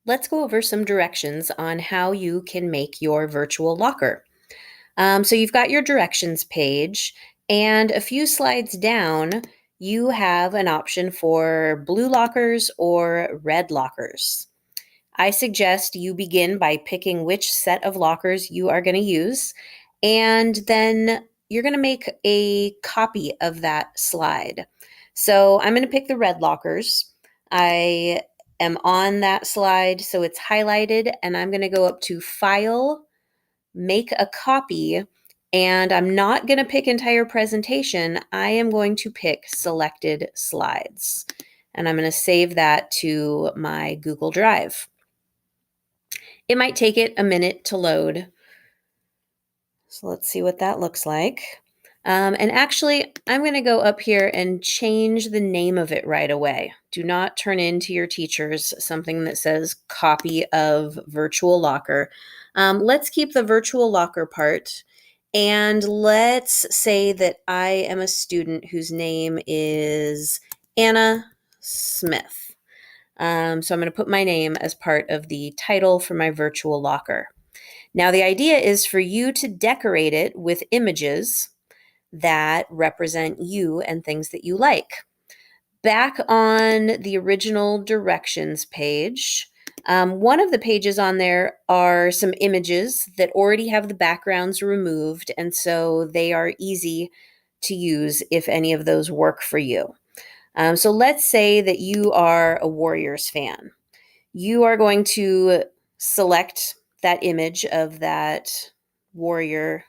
let's go over some directions on how you can make your virtual locker. So you've got your directions page, and a few slides down, you have an option for blue lockers or red lockers. I suggest you begin by picking which set of lockers you are going to use, and then you're going to make a copy of that slide. So I'm going to pick the red lockers. I am on that slide, so it's highlighted, and I'm going to go up to File, Make a Copy, and I'm not going to pick entire presentation. I am going to pick selected slides, and I'm going to save that to my Google Drive. It might take it a minute to load. So let's see what that looks like. And actually, I'm going to go up here and change the name of it right away. Do not turn into your teachers something that says copy of virtual locker. Let's keep the virtual locker part. And let's say that I am a student whose name is Anna Smith. So I'm going to put my name as part of the title for my virtual locker. Now, the idea is for you to decorate it with images that represent you and things that you like. Back on the original directions page, one of the pages on there are some images that already have the backgrounds removed, and so they are easy to use if any of those work for you. So let's say that you are a Warriors fan. You are going to select that image of that warrior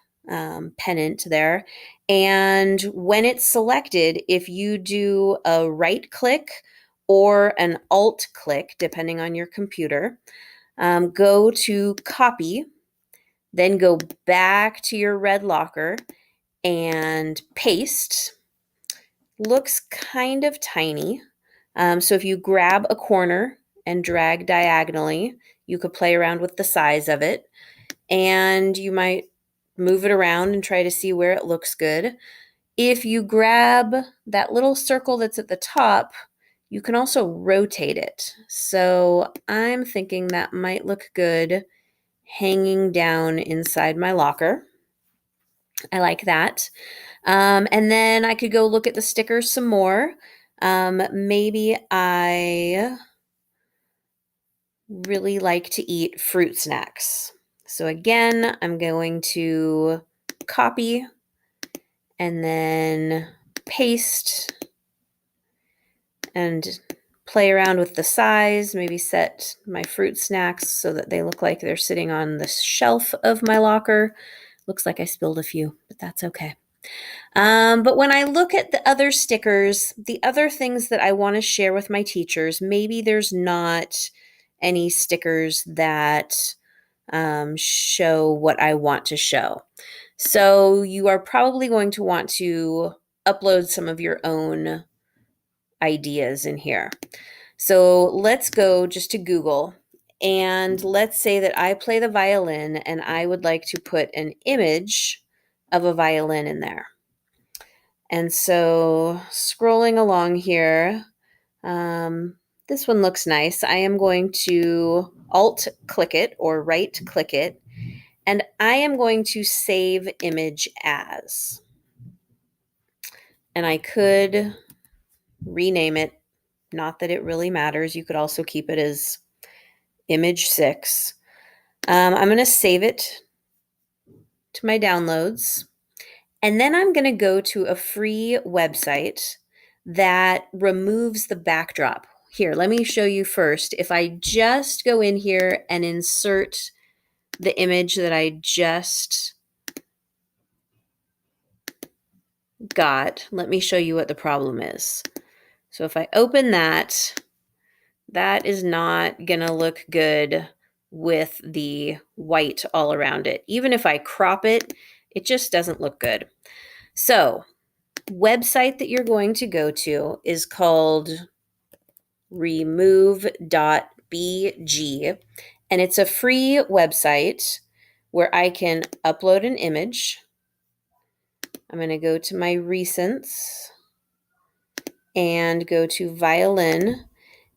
pennant there. And when it's selected, if you do a right click or an alt click, depending on your computer, go to copy, then go back to your red locker and paste. Looks kind of tiny. So if you grab a corner and drag diagonally, you could play around with the size of it, and you might move it around and try to see where it looks good. If you grab that little circle that's at the top, you can also rotate it. So I'm thinking that might look good hanging down inside my locker. I like that. And then I could go look at the stickers some more. Maybe I really like to eat fruit snacks. So again, I'm going to copy and then paste and play around with the size, maybe set my fruit snacks so that they look like they're sitting on the shelf of my locker. Looks like I spilled a few, but that's okay. But when I look at the other stickers, the other things that I want to share with my teachers, maybe there's not any stickers that show what I want to show. So you are probably going to want to upload some of your own ideas in here. So let's go just to Google, and let's say that I play the violin and I would like to put an image of a violin in there. And so scrolling along here, this one looks nice. I am going to alt click it or right click it, and I am going to save image as. And I could rename it, not that it really matters. You could also keep it as image 6. I'm going to save it to my downloads. And then I'm going to go to a free website that removes the backdrop. Here, let me show you first. If I just go in here and insert the image that I just got, let me show you what the problem is. So if I open that, that is not going to look good with the white all around it. Even if I crop it, it just doesn't look good. So website that you're going to go to is called remove.bg, and it's a free website where I can upload an image. I'm going to go to my recents and go to violin,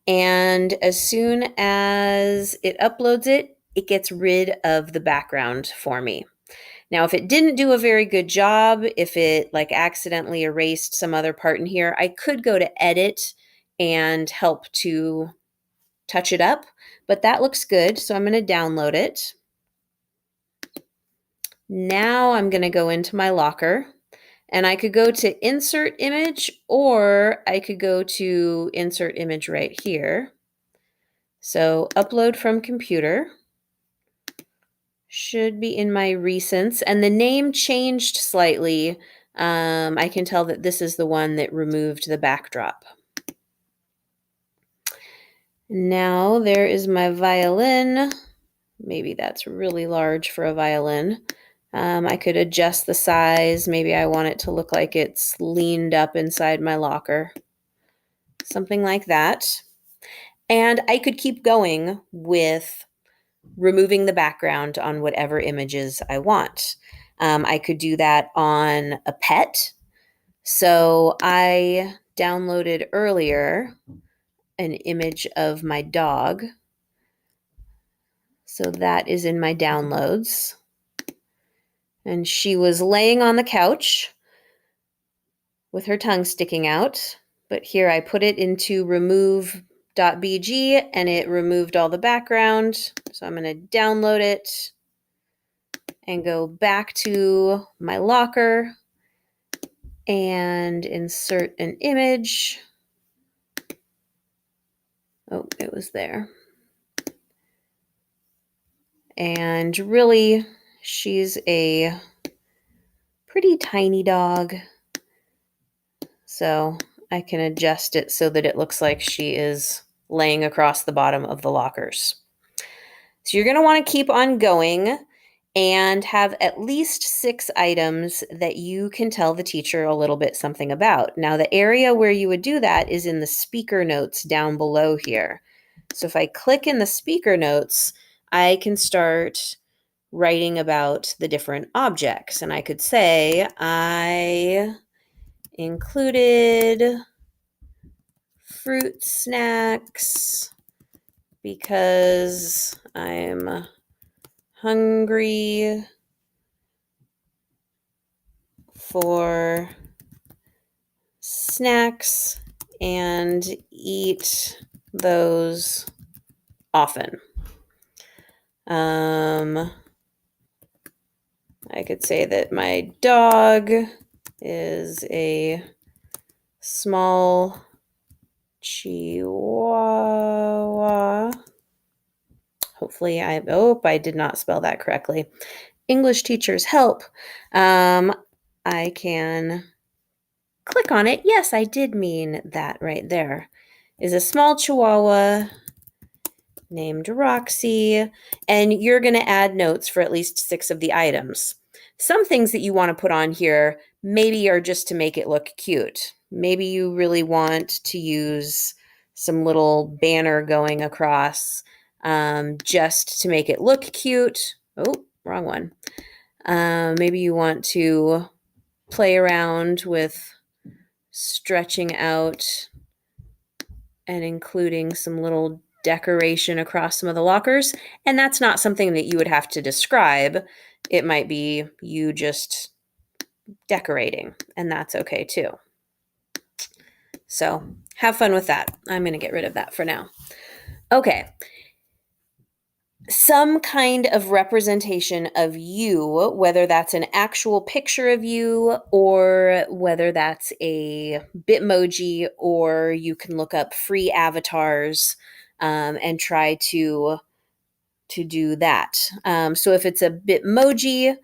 And as soon as it uploads it, it gets rid of the background for me. Now, if it didn't do a very good job, if it like accidentally erased some other part in here, I could go to edit and help to touch it up, but that looks good. So I'm going to download it. Now I'm going to go into my locker, and I could go to insert image, or I could go to insert image right here. So upload from computer should be in my recents, and the name changed slightly. I can tell that this is the one that removed the backdrop. Now there is my violin. Maybe that's really large for a violin. I could adjust the size. Maybe I want it to look like it's leaned up inside my locker. Something like that. And I could keep going with removing the background on whatever images I want. I could do that on a pet. So I downloaded earlier an image of my dog. So that is in my downloads. And she was laying on the couch with her tongue sticking out. But here I put it into remove.bg and it removed all the background. So I'm going to download it and go back to my locker and insert an image. Oh, it was there. And really, she's a pretty tiny dog. So I can adjust it so that it looks like she is laying across the bottom of the lockers. So you're going to want to keep on going and have at least 6 items that you can tell the teacher a little bit something about. Now, the area where you would do that is in the speaker notes down below here. So if I click in the speaker notes, I can start writing about the different objects. And I could say, I included fruit snacks because I'm hungry for snacks and eat those often. I could say that my dog is a small Chihuahua. Hopefully I did not spell that correctly. English teachers help. I can click on it. Yes, I did mean that right there. Is a small Chihuahua named Roxy, and you're going to add notes for at least 6 of the items. Some things that you want to put on here maybe are just to make it look cute. Maybe you really want to use some little banner going across just to make it look cute. Oh, wrong one. Maybe you want to play around with stretching out and including some little decoration across some of the lockers. And that's not something that you would have to describe. It might be you just decorating, and that's okay too. So have fun with that. I'm going to get rid of that for now. Okay. Some kind of representation of you, whether that's an actual picture of you or whether that's a Bitmoji, or you can look up free avatars and try to do that. So if it's a Bitmoji,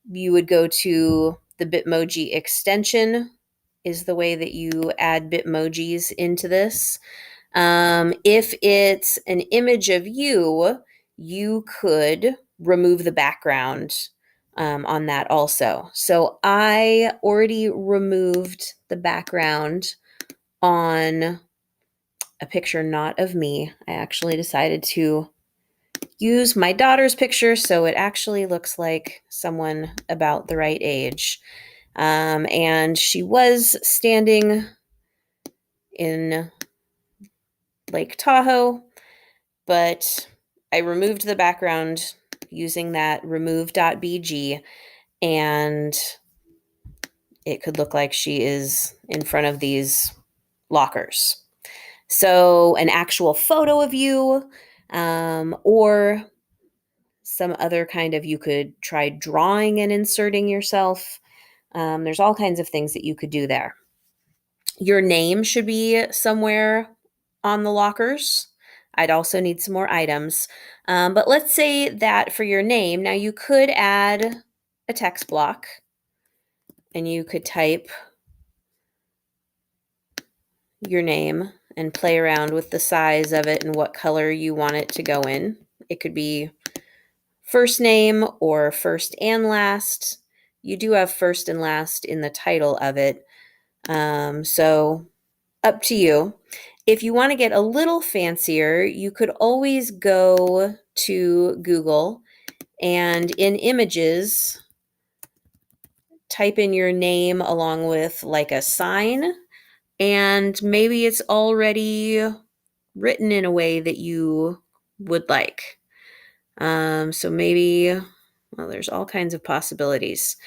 you would go to the Bitmoji extension is the way that you add Bitmojis into this. If it's an image of you, you could remove the background on that also. So I already removed the background on a picture not of me. I actually decided to use my daughter's picture so it actually looks like someone about the right age. And she was standing in Lake Tahoe, but I removed the background using that remove.bg, and it could look like she is in front of these lockers. So an actual photo of you, or some other kind of, you could try drawing and inserting yourself. There's all kinds of things that you could do there. Your name should be somewhere on the lockers. I'd also need some more items. But let's say that for your name, now you could add a text block and you could type your name and play around with the size of it and what color you want it to go in. It could be first name or first and last. You do have first and last in the title of it. So up to you. If you want to get a little fancier, you could always go to Google and in images, type in your name along with like a sign, and maybe it's already written in a way that you would like. So maybe, well, there's all kinds of possibilities.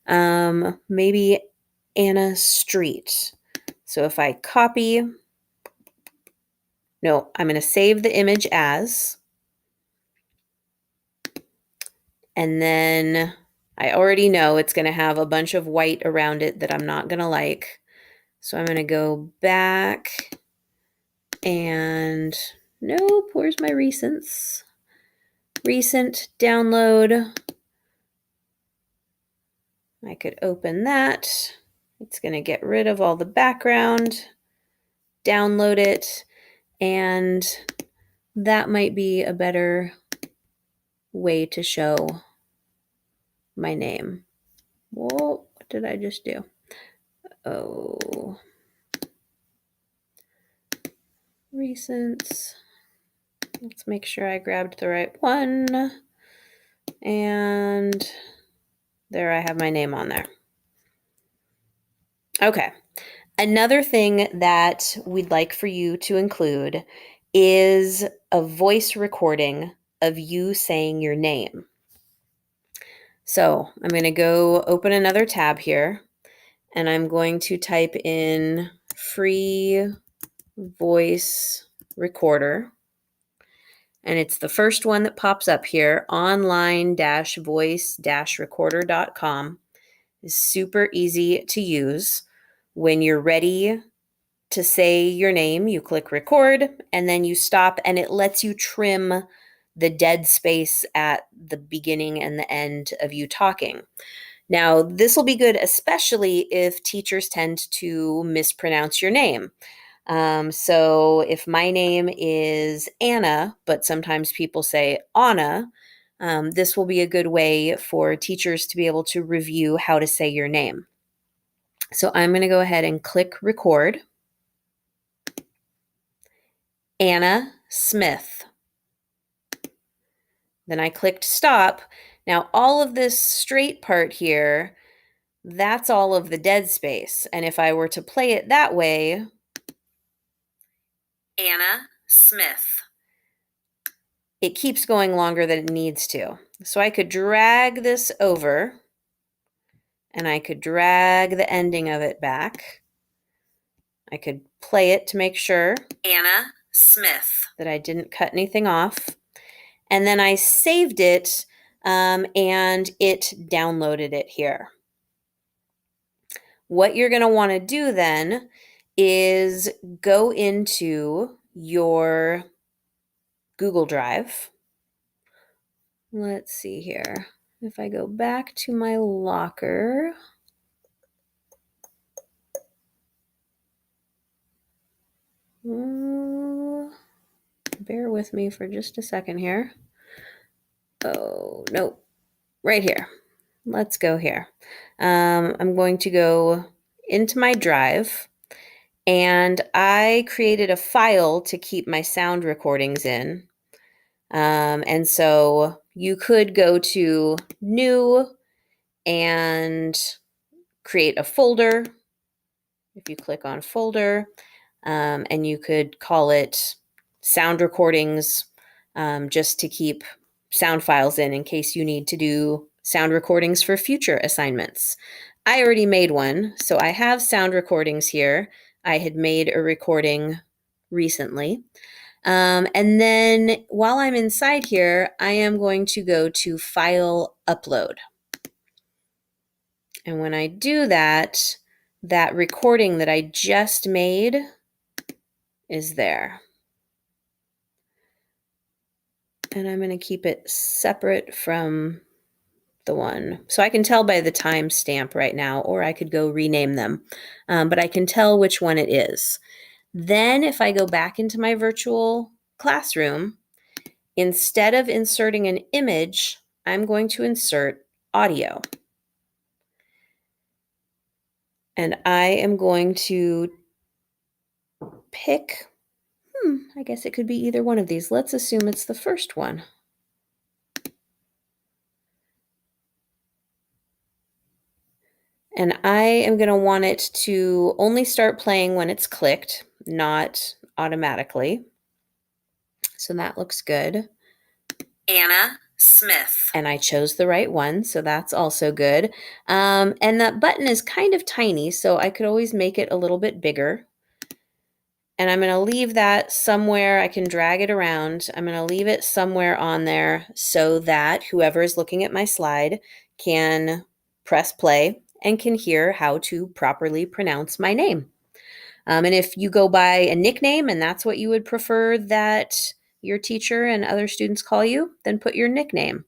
Maybe Anna Street. So if I copy, no, I'm going to save the image as, and then I already know it's going to have a bunch of white around it that I'm not going to like. So I'm going to go back and nope, where's my recents? Recent download. I could open that. It's going to get rid of all the background, download it, and that might be a better way to show my name. Whoa, what did I just do? Oh, recents. Let's make sure I grabbed the right one. And there I have my name on there. Okay. Another thing that we'd like for you to include is a voice recording of you saying your name. So I'm going to go open another tab here, and I'm going to type in free voice recorder. And it's the first one that pops up here, online-voice-recorder.com. It's super easy to use. When you're ready to say your name, you click record and then you stop, and it lets you trim the dead space at the beginning and the end of you talking. Now, this will be good, especially if teachers tend to mispronounce your name. So if my name is Anna, but sometimes people say Anna, this will be a good way for teachers to be able to review how to say your name. So I'm going to go ahead and click record. Anna Smith. Then I clicked stop. Now all of this straight part here, that's all of the dead space. And if I were to play it that way, Anna Smith, it keeps going longer than it needs to. So I could drag this over and I could drag the ending of it back. I could play it to make sure, Anna Smith, that I didn't cut anything off. And then I saved it, and it downloaded it here. What you're going to want to do then is go into your Google Drive. Let's see here. If I go back to my locker, bear with me for just a second here. Oh, no, right here. Let's go here. I'm going to go into my drive, and I created a file to keep my sound recordings in. And so you could go to new and create a folder. If you click on folder, and you could call it sound recordings, just to keep sound files in case you need to do sound recordings for future assignments. I already made one, so I have sound recordings here. I had made a recording recently. And then while I'm inside here, I am going to go to File Upload. And when I do that, that recording that I just made is there. And I'm going to keep it separate from the one. So I can tell by the timestamp right now, or I could go rename them. But I can tell which one it is. Then if I go back into my virtual classroom, instead of inserting an image, I'm going to insert audio. And I am going to pick, I guess it could be either one of these. Let's assume it's the first one. And I am going to want it to only start playing when it's clicked, not automatically. So that looks good. Anna Smith. And I chose the right one, so that's also good. And that button is kind of tiny, so I could always make it a little bit bigger. And I'm going to leave that somewhere. I can drag it around. I'm going to leave it somewhere on there so that whoever is looking at my slide can press play and can hear how to properly pronounce my name. And if you go by a nickname and that's what you would prefer that your teacher and other students call you, then put your nickname.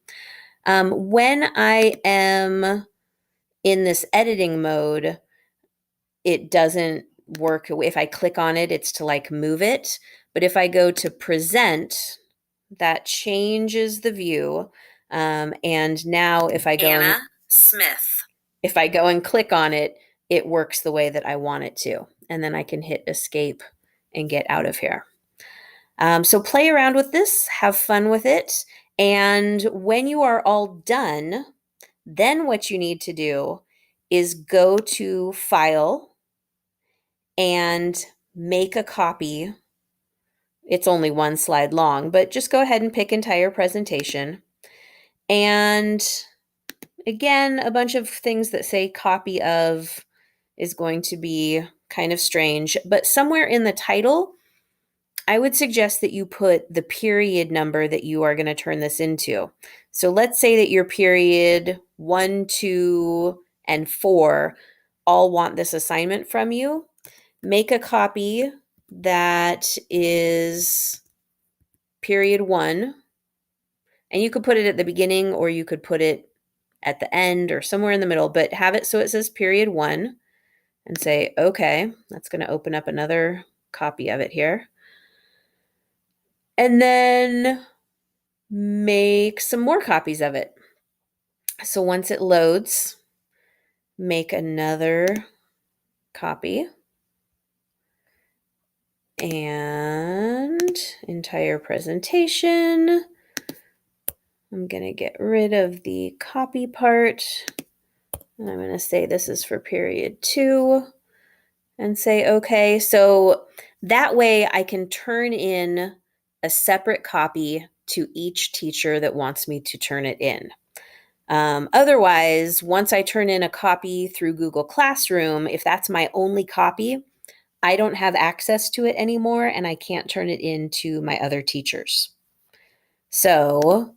When I am in this editing mode, it doesn't work. If I click on it, it's to like move it. But if I go to present, that changes the view. And now if I go Anna Smith, if I go and click on it, it works the way that I want it to. And then I can hit escape and get out of here. So play around with this, have fun with it. And when you are all done, then what you need to do is go to File and make a copy. It's only one slide long, but just go ahead and pick entire presentation. And again, a bunch of things that say copy of is going to be kind of strange, but somewhere in the title, I would suggest that you put the period number that you are going to turn this into. So let's say that your period 1, 2, and 4 all want this assignment from you. Make a copy that is period 1, and you could put it at the beginning or you could put it at the end or somewhere in the middle, but have it so it says period 1 and say, okay, that's going to open up another copy of it here. And then make some more copies of it. So once it loads, make another copy. And entire presentation. I'm going to get rid of the copy part. And I'm going to say this is for period 2 and say okay. So that way I can turn in a separate copy to each teacher that wants me to turn it in. Otherwise, once I turn in a copy through Google Classroom, if that's my only copy, I don't have access to it anymore and I can't turn it in to my other teachers. So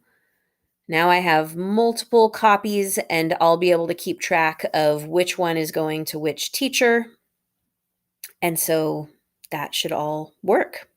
now I have multiple copies and I'll be able to keep track of which one is going to which teacher. And so that should all work.